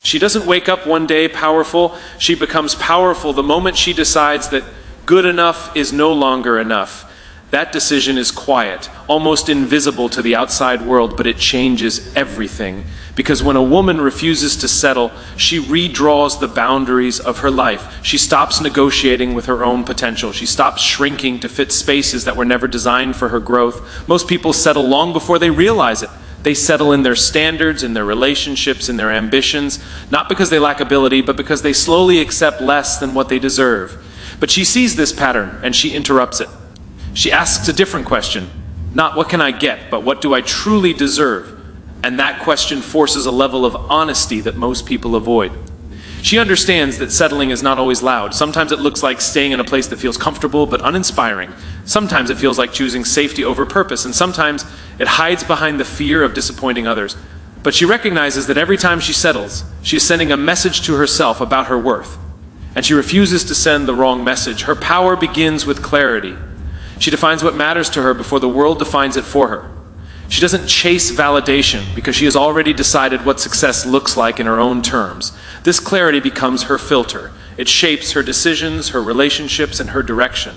She doesn't wake up one day powerful. She becomes powerful the moment she decides that good enough is no longer enough. That decision is quiet, almost invisible to the outside world, but it changes everything. Because when a woman refuses to settle, she redraws the boundaries of her life. She stops negotiating with her own potential. She stops shrinking to fit spaces that were never designed for her growth. Most people settle long before they realize it. They settle in their standards, in their relationships, in their ambitions, not because they lack ability, but because they slowly accept less than what they deserve. But she sees this pattern, and she interrupts it. She asks a different question, not what can I get, but what do I truly deserve? And that question forces a level of honesty that most people avoid. She understands that settling is not always loud. Sometimes it looks like staying in a place that feels comfortable but uninspiring. Sometimes it feels like choosing safety over purpose, and sometimes it hides behind the fear of disappointing others. But she recognizes that every time she settles, she is sending a message to herself about her worth. And she refuses to send the wrong message. Her power begins with clarity. She defines what matters to her before the world defines it for her. She doesn't chase validation because she has already decided what success looks like in her own terms. This clarity becomes her filter. It shapes her decisions, her relationships, and her direction.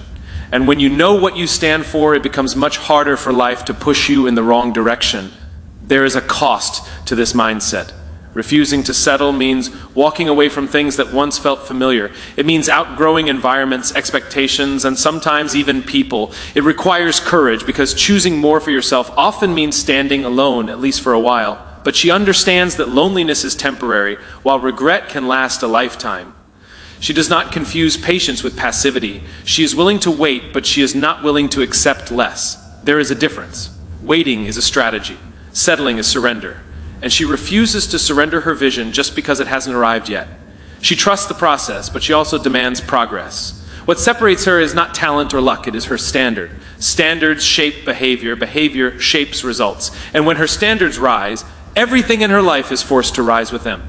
And when you know what you stand for, it becomes much harder for life to push you in the wrong direction. There is a cost to this mindset. Refusing to settle means walking away from things that once felt familiar. It means outgrowing environments, expectations, and sometimes even people. It requires courage because choosing more for yourself often means standing alone, at least for a while. But she understands that loneliness is temporary, while regret can last a lifetime. She does not confuse patience with passivity. She is willing to wait, but she is not willing to accept less. There is a difference. Waiting is a strategy. Settling is surrender. And she refuses to surrender her vision just because it hasn't arrived yet. She trusts the process, but she also demands progress. What separates her is not talent or luck, it is her standard. Standards shape behavior, behavior shapes results. And when her standards rise, everything in her life is forced to rise with them.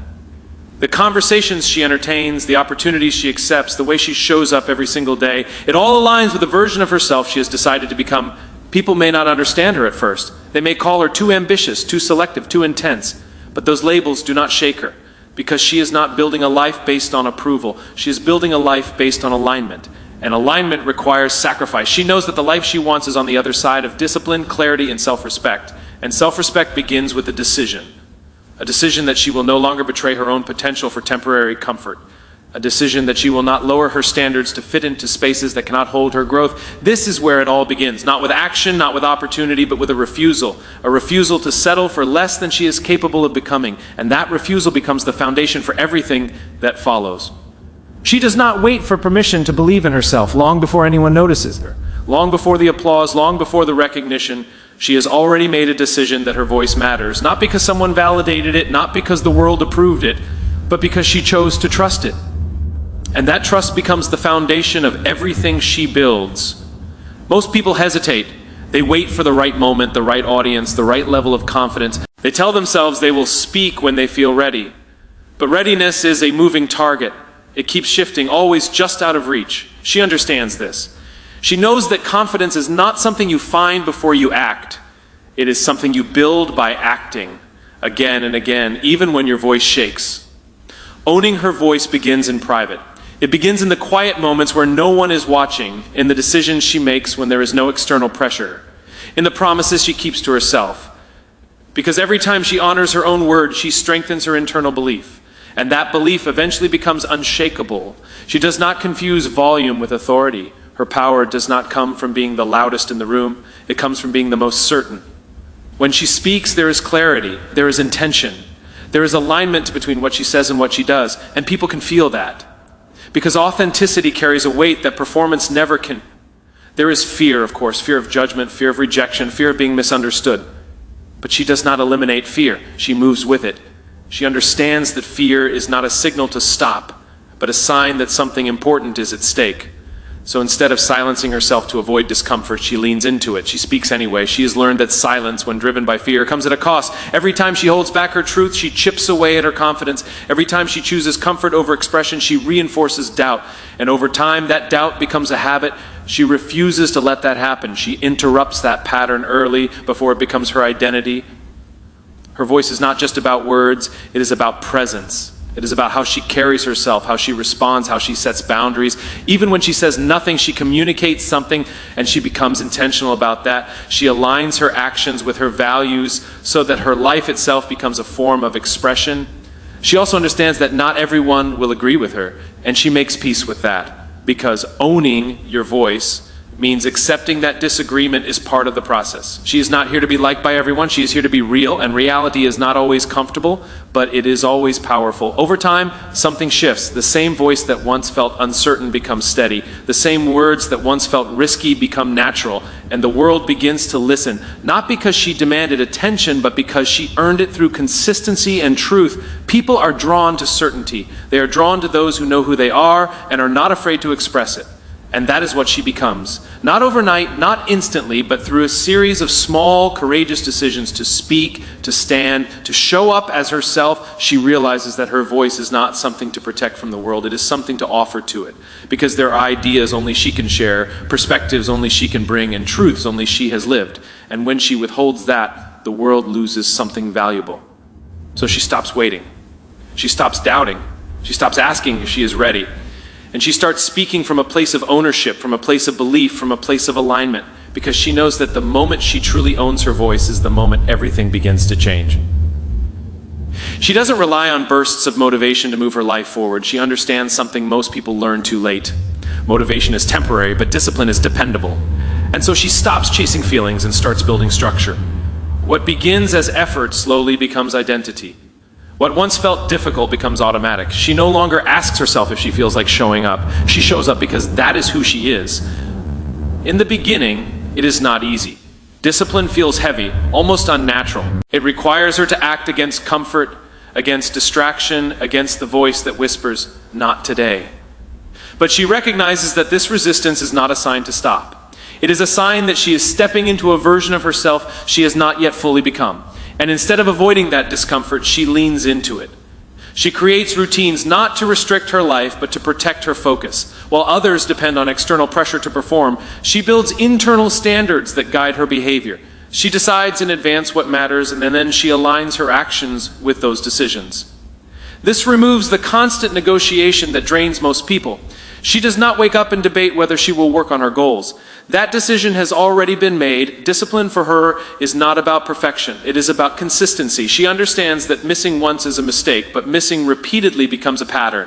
The conversations she entertains, the opportunities she accepts, the way she shows up every single day, it all aligns with the version of herself she has decided to become. People may not understand her at first. They may call her too ambitious, too selective, too intense. But those labels do not shake her, because she is not building a life based on approval. She is building a life based on alignment. And alignment requires sacrifice. She knows that the life she wants is on the other side of discipline, clarity, and self-respect. And self-respect begins with a decision. A decision that she will no longer betray her own potential for temporary comfort. A decision that she will not lower her standards to fit into spaces that cannot hold her growth. This is where it all begins. Not with action, not with opportunity, but with a refusal. A refusal to settle for less than she is capable of becoming. And that refusal becomes the foundation for everything that follows. She does not wait for permission to believe in herself long before anyone notices her. Long before the applause, long before the recognition, she has already made a decision that her voice matters. Not because someone validated it, not because the world approved it, but because she chose to trust it. And that trust becomes the foundation of everything she builds. Most people hesitate. They wait for the right moment, the right audience, the right level of confidence. They tell themselves they will speak when they feel ready. But readiness is a moving target. It keeps shifting, always just out of reach. She understands this. She knows that confidence is not something you find before you act. It is something you build by acting again and again, even when your voice shakes. Owning her voice begins in private. It begins in the quiet moments where no one is watching, in the decisions she makes when there is no external pressure, in the promises she keeps to herself. Because every time she honors her own word, she strengthens her internal belief. And that belief eventually becomes unshakable. She does not confuse volume with authority. Her power does not come from being the loudest in the room. It comes from being the most certain. When she speaks, there is clarity. There is intention. There is alignment between what she says and what she does. And people can feel that. Because authenticity carries a weight that performance never can. There is fear, of course, fear of judgment, fear of rejection, fear of being misunderstood. But she does not eliminate fear. She moves with it. She understands that fear is not a signal to stop, but a sign that something important is at stake. So instead of silencing herself to avoid discomfort, she leans into it. She speaks anyway. She has learned that silence, when driven by fear, comes at a cost. Every time she holds back her truth, she chips away at her confidence. Every time she chooses comfort over expression, she reinforces doubt. And over time, that doubt becomes a habit. She refuses to let that happen. She interrupts that pattern early before it becomes her identity. Her voice is not just about words, it is about presence. It is about how she carries herself, how she responds, how she sets boundaries. Even when she says nothing, she communicates something, and she becomes intentional about that. She aligns her actions with her values so that her life itself becomes a form of expression. She also understands that not everyone will agree with her, and she makes peace with that, because owning your voice means accepting that disagreement is part of the process. She is not here to be liked by everyone. She is here to be real, and reality is not always comfortable, but it is always powerful. Over time, something shifts. The same voice that once felt uncertain becomes steady. The same words that once felt risky become natural, and the world begins to listen, not because she demanded attention, but because she earned it through consistency and truth. People are drawn to certainty. They are drawn to those who know who they are and are not afraid to express it. And that is what she becomes. Not overnight, not instantly, but through a series of small, courageous decisions to speak, to stand, to show up as herself. She realizes that her voice is not something to protect from the world. It is something to offer to it. Because there are ideas only she can share, perspectives only she can bring, and truths only she has lived. And when she withholds that, the world loses something valuable. So she stops waiting. She stops doubting. She stops asking if she is ready. And she starts speaking from a place of ownership, from a place of belief, from a place of alignment, because she knows that the moment she truly owns her voice is the moment everything begins to change. She doesn't rely on bursts of motivation to move her life forward. She understands something most people learn too late. Motivation is temporary, but discipline is dependable. And so she stops chasing feelings and starts building structure. What begins as effort slowly becomes identity. What once felt difficult becomes automatic. She no longer asks herself if she feels like showing up. She shows up because that is who she is. In the beginning, it is not easy. Discipline feels heavy, almost unnatural. It requires her to act against comfort, against distraction, against the voice that whispers, "Not today." But she recognizes that this resistance is not a sign to stop. It is a sign that she is stepping into a version of herself she has not yet fully become. And instead of avoiding that discomfort, she leans into it. She creates routines not to restrict her life, but to protect her focus. While others depend on external pressure to perform, she builds internal standards that guide her behavior. She decides in advance what matters, and then she aligns her actions with those decisions. This removes the constant negotiation that drains most people. She does not wake up and debate whether she will work on her goals. That decision has already been made. Discipline for her is not about perfection. It is about consistency. She understands that missing once is a mistake, but missing repeatedly becomes a pattern.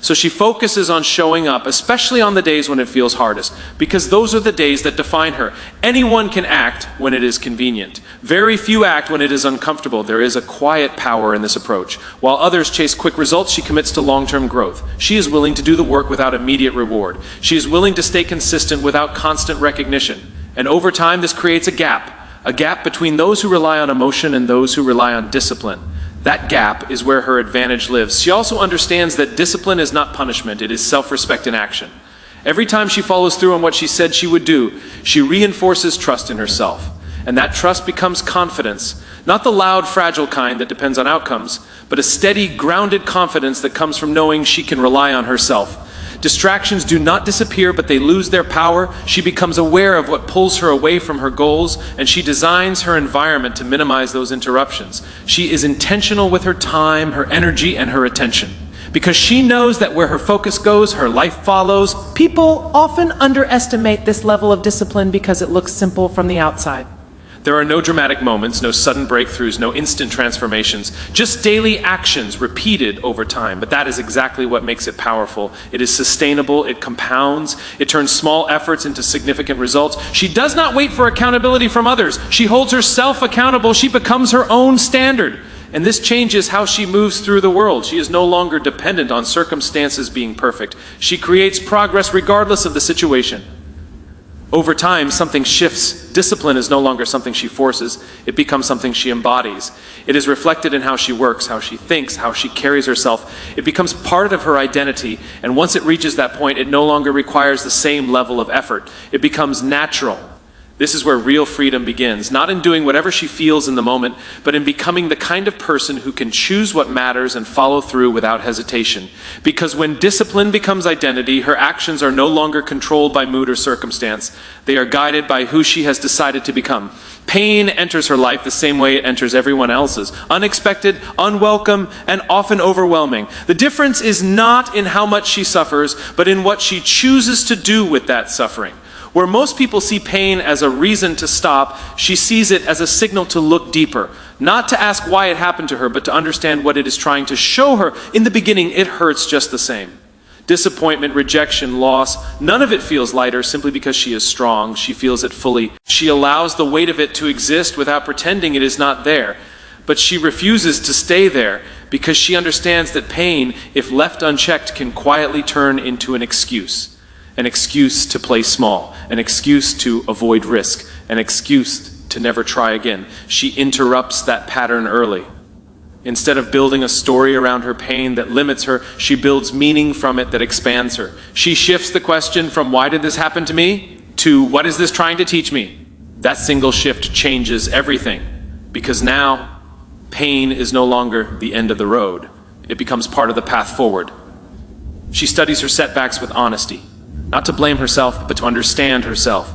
So she focuses on showing up, especially on the days when it feels hardest, because those are the days that define her. Anyone can act when it is convenient. Very few act when it is uncomfortable. There is a quiet power in this approach. While others chase quick results, she commits to long-term growth. She is willing to do the work without immediate reward. She is willing to stay consistent without constant recognition. And over time, this creates a gap between those who rely on emotion and those who rely on discipline. That gap is where her advantage lives. She also understands that discipline is not punishment, it is self-respect in action. Every time she follows through on what she said she would do, she reinforces trust in herself. And that trust becomes confidence, not the loud, fragile kind that depends on outcomes, but a steady, grounded confidence that comes from knowing she can rely on herself. Distractions do not disappear, but they lose their power. She becomes aware of what pulls her away from her goals, and she designs her environment to minimize those interruptions. She is intentional with her time, her energy, and her attention. Because she knows that where her focus goes, her life follows. People often underestimate this level of discipline because it looks simple from the outside. There are no dramatic moments, no sudden breakthroughs, no instant transformations, just daily actions repeated over time. But that is exactly what makes it powerful. It is sustainable, it compounds, it turns small efforts into significant results. She does not wait for accountability from others. She holds herself accountable. She becomes her own standard. And this changes how she moves through the world. She is no longer dependent on circumstances being perfect. She creates progress regardless of the situation. Over time, something shifts. Discipline is no longer something she forces. It becomes something she embodies. It is reflected in how she works, how she thinks, how she carries herself. It becomes part of her identity, and once it reaches that point, it no longer requires the same level of effort. It becomes natural. This is where real freedom begins, not in doing whatever she feels in the moment, but in becoming the kind of person who can choose what matters and follow through without hesitation. Because when discipline becomes identity, her actions are no longer controlled by mood or circumstance. They are guided by who she has decided to become. Pain enters her life the same way it enters everyone else's. Unexpected, unwelcome, and often overwhelming. The difference is not in how much she suffers, but in what she chooses to do with that suffering. Where most people see pain as a reason to stop, she sees it as a signal to look deeper. Not to ask why it happened to her, but to understand what it is trying to show her. In the beginning, it hurts just the same. Disappointment, rejection, loss, none of it feels lighter simply because she is strong. She feels it fully. She allows the weight of it to exist without pretending it is not there. But she refuses to stay there because she understands that pain, if left unchecked, can quietly turn into an excuse. An excuse to play small, an excuse to avoid risk, an excuse to never try again. She interrupts that pattern early. Instead of building a story around her pain that limits her, she builds meaning from it that expands her. She shifts the question from "why did this happen to me?" to "what is this trying to teach me?" That single shift changes everything, because now pain is no longer the end of the road. It becomes part of the path forward. She studies her setbacks with honesty. Not to blame herself, but to understand herself.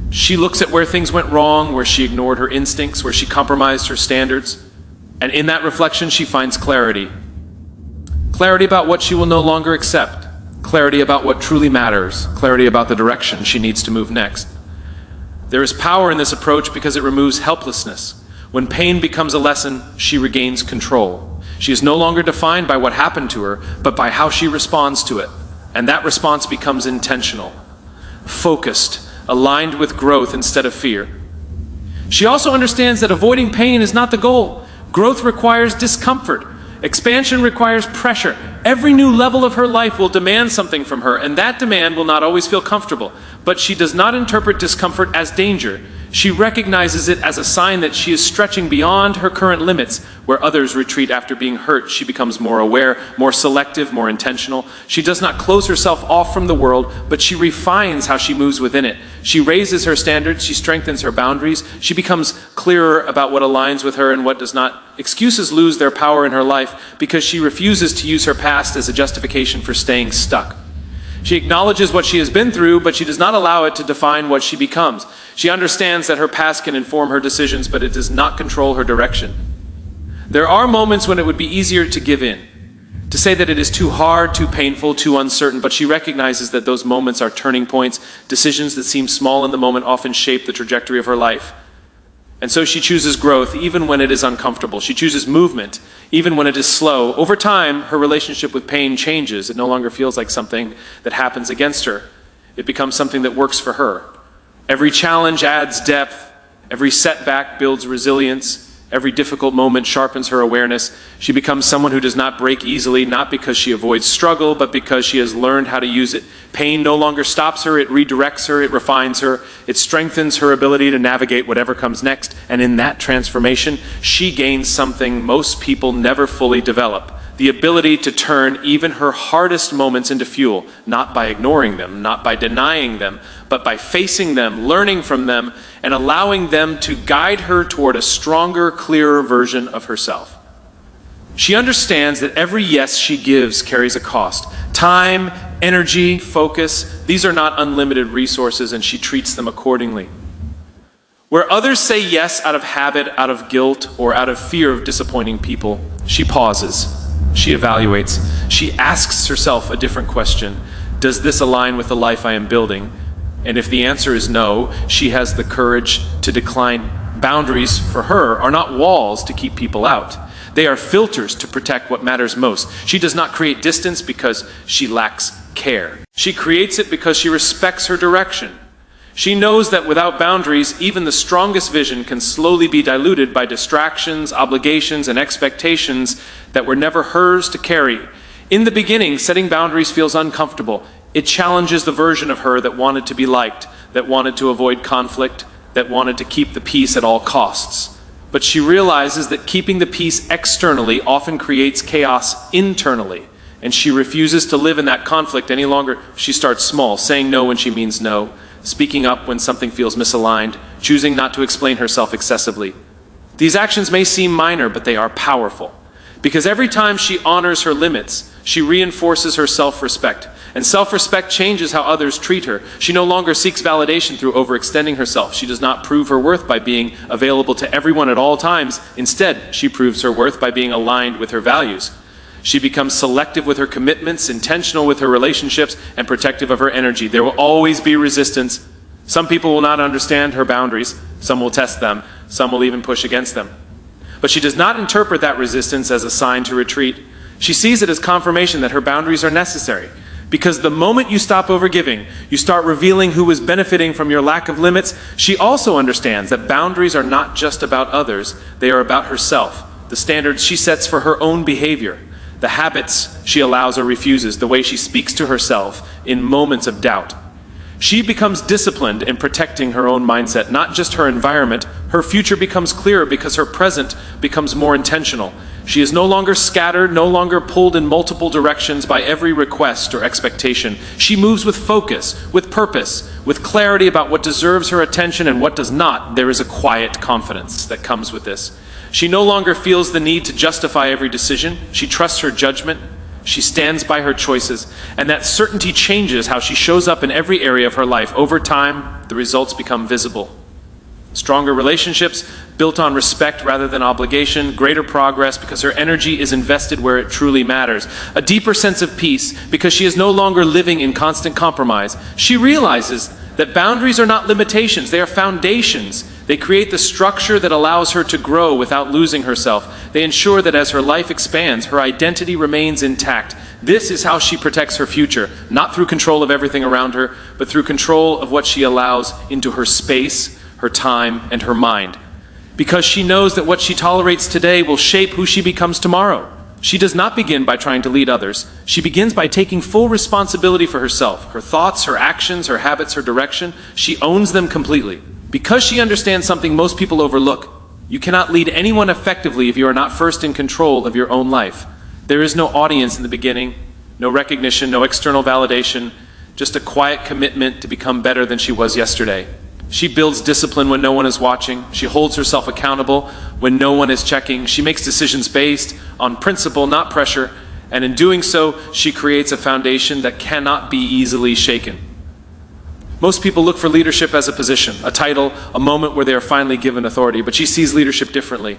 She looks at where things went wrong, where she ignored her instincts, where she compromised her standards. And in that reflection, she finds clarity. Clarity about what she will no longer accept. Clarity about what truly matters. Clarity about the direction she needs to move next. There is power in this approach because it removes helplessness. When pain becomes a lesson, she regains control. She is no longer defined by what happened to her, but by how she responds to it. And that response becomes intentional, focused, aligned with growth instead of fear. She also understands that avoiding pain is not the goal. Growth requires discomfort. Expansion requires pressure. Every new level of her life will demand something from her, and that demand will not always feel comfortable. But she does not interpret discomfort as danger. She recognizes it as a sign that she is stretching beyond her current limits. Where others retreat after being hurt, she becomes more aware, more selective, more intentional. She does not close herself off from the world, but she refines how she moves within it. She raises her standards, she strengthens her boundaries, she becomes clearer about what aligns with her and what does not. Excuses lose their power in her life because she refuses to use her past as a justification for staying stuck. She acknowledges what she has been through, but she does not allow it to define what she becomes. She understands that her past can inform her decisions, but it does not control her direction. There are moments when it would be easier to give in, to say that it is too hard, too painful, too uncertain, but she recognizes that those moments are turning points. Decisions that seem small in the moment often shape the trajectory of her life. And so she chooses growth even when it is uncomfortable. She chooses movement even when it is slow. Over time, her relationship with pain changes. It no longer feels like something that happens against her. It becomes something that works for her. Every challenge adds depth. Every setback builds resilience. Every difficult moment sharpens her awareness. She becomes someone who does not break easily, not because she avoids struggle, but because she has learned how to use it. Pain no longer stops her, it redirects her, it refines her, it strengthens her ability to navigate whatever comes next. And in that transformation, she gains something most people never fully develop. The ability to turn even her hardest moments into fuel, not by ignoring them, not by denying them, but by facing them, learning from them, and allowing them to guide her toward a stronger, clearer version of herself. She understands that every yes she gives carries a cost. Time, energy, focus, these are not unlimited resources, and she treats them accordingly. Where others say yes out of habit, out of guilt, or out of fear of disappointing people, she pauses. She evaluates. She asks herself a different question. Does this align with the life I am building? And if the answer is no, she has the courage to decline. Boundaries, for her, are not walls to keep people out. They are filters to protect what matters most. She does not create distance because she lacks care. She creates it because she respects her direction. She knows that without boundaries, even the strongest vision can slowly be diluted by distractions, obligations, and expectations that were never hers to carry. In the beginning, setting boundaries feels uncomfortable. It challenges the version of her that wanted to be liked, that wanted to avoid conflict, that wanted to keep the peace at all costs. But she realizes that keeping the peace externally often creates chaos internally, and she refuses to live in that conflict any longer. She starts small, saying no when she means no, speaking up when something feels misaligned, choosing not to explain herself excessively. These actions may seem minor, but they are powerful. Because every time she honors her limits, she reinforces her self-respect. And self-respect changes how others treat her. She no longer seeks validation through overextending herself. She does not prove her worth by being available to everyone at all times. Instead, she proves her worth by being aligned with her values. She becomes selective with her commitments, intentional with her relationships, and protective of her energy. There will always be resistance. Some people will not understand her boundaries. Some will test them. Some will even push against them. But she does not interpret that resistance as a sign to retreat. She sees it as confirmation that her boundaries are necessary. Because the moment you stop overgiving, you start revealing who is benefiting from your lack of limits. She also understands that boundaries are not just about others, they are about herself, the standards she sets for her own behavior, the habits she allows or refuses, the way she speaks to herself in moments of doubt. She becomes disciplined in protecting her own mindset, not just her environment. Her future becomes clearer because her present becomes more intentional. She is no longer scattered, no longer pulled in multiple directions by every request or expectation. She moves with focus, with purpose, with clarity about what deserves her attention and what does not. There is a quiet confidence that comes with this. She no longer feels the need to justify every decision. She trusts her judgment. She stands by her choices, and that certainty changes how she shows up in every area of her life. Over time, the results become visible. Stronger relationships built on respect rather than obligation, greater progress because her energy is invested where it truly matters, a deeper sense of peace because she is no longer living in constant compromise. She realizes that boundaries are not limitations, they are foundations. They create the structure that allows her to grow without losing herself. They ensure that as her life expands, her identity remains intact. This is how she protects her future, not through control of everything around her, but through control of what she allows into her space, her time, and her mind. Because she knows that what she tolerates today will shape who she becomes tomorrow. She does not begin by trying to lead others. She begins by taking full responsibility for herself, her thoughts, her actions, her habits, her direction. She owns them completely. Because she understands something most people overlook. You cannot lead anyone effectively if you are not first in control of your own life. There is no audience in the beginning, no recognition, no external validation, just a quiet commitment to become better than she was yesterday. She builds discipline when no one is watching. She holds herself accountable when no one is checking. She makes decisions based on principle, not pressure. And in doing so, she creates a foundation that cannot be easily shaken. Most people look for leadership as a position, a title, a moment where they are finally given authority, but she sees leadership differently.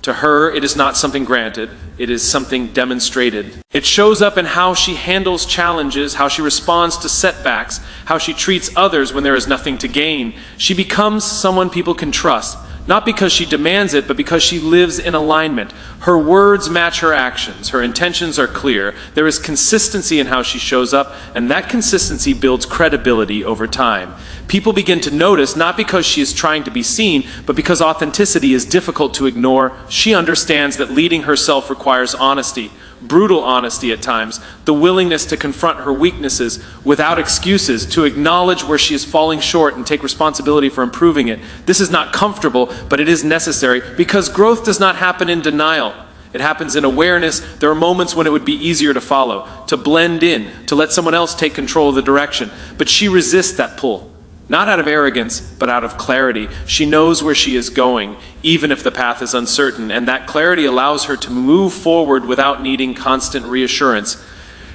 To her, it is not something granted, it is something demonstrated. It shows up in how she handles challenges, how she responds to setbacks, how she treats others when there is nothing to gain. She becomes someone people can trust, not because she demands it, but because she lives in alignment. Her words match her actions, her intentions are clear, there is consistency in how she shows up, and that consistency builds credibility over time. People begin to notice not because she is trying to be seen, but because authenticity is difficult to ignore. She understands that leading herself requires honesty, brutal honesty at times, the willingness to confront her weaknesses without excuses, to acknowledge where she is falling short and take responsibility for improving it. This is not comfortable, but it is necessary because growth does not happen in denial. It happens in awareness. There are moments when it would be easier to follow, to blend in, to let someone else take control of the direction. But she resists that pull. Not out of arrogance, but out of clarity. She knows where she is going, even if the path is uncertain, and that clarity allows her to move forward without needing constant reassurance.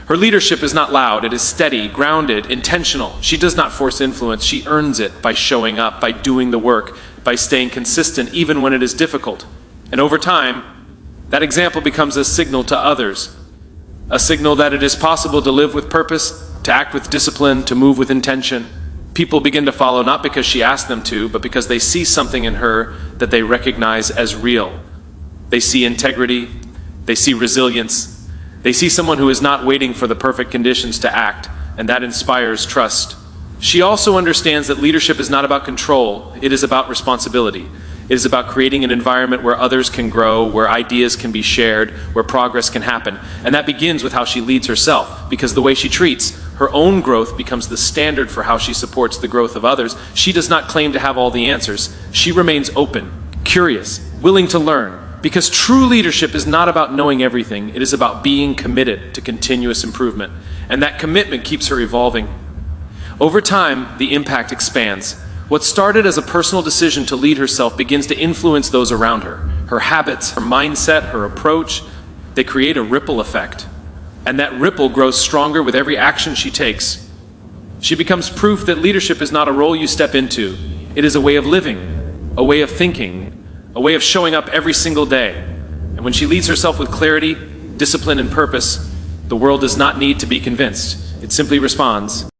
Her leadership is not loud, it is steady, grounded, intentional. She does not force influence, she earns it by showing up, by doing the work, by staying consistent even when it is difficult. And over time, that example becomes a signal to others, a signal that it is possible to live with purpose, to act with discipline, to move with intention. People begin to follow not because she asked them to, but because they see something in her that they recognize as real. They see integrity, they see resilience, they see someone who is not waiting for the perfect conditions to act, and that inspires trust. She also understands that leadership is not about control, it is about responsibility. It is about creating an environment where others can grow, where ideas can be shared, where progress can happen. And that begins with how she leads herself, because the way she treats her own growth becomes the standard for how she supports the growth of others. She does not claim to have all the answers. She remains open, curious, willing to learn, because true leadership is not about knowing everything. It is about being committed to continuous improvement. And that commitment keeps her evolving. Over time, the impact expands. What started as a personal decision to lead herself begins to influence those around her. Her habits, her mindset, her approach, they create a ripple effect. And that ripple grows stronger with every action she takes. She becomes proof that leadership is not a role you step into. It is a way of living, a way of thinking, a way of showing up every single day. And when she leads herself with clarity, discipline, and purpose, the world does not need to be convinced. It simply responds.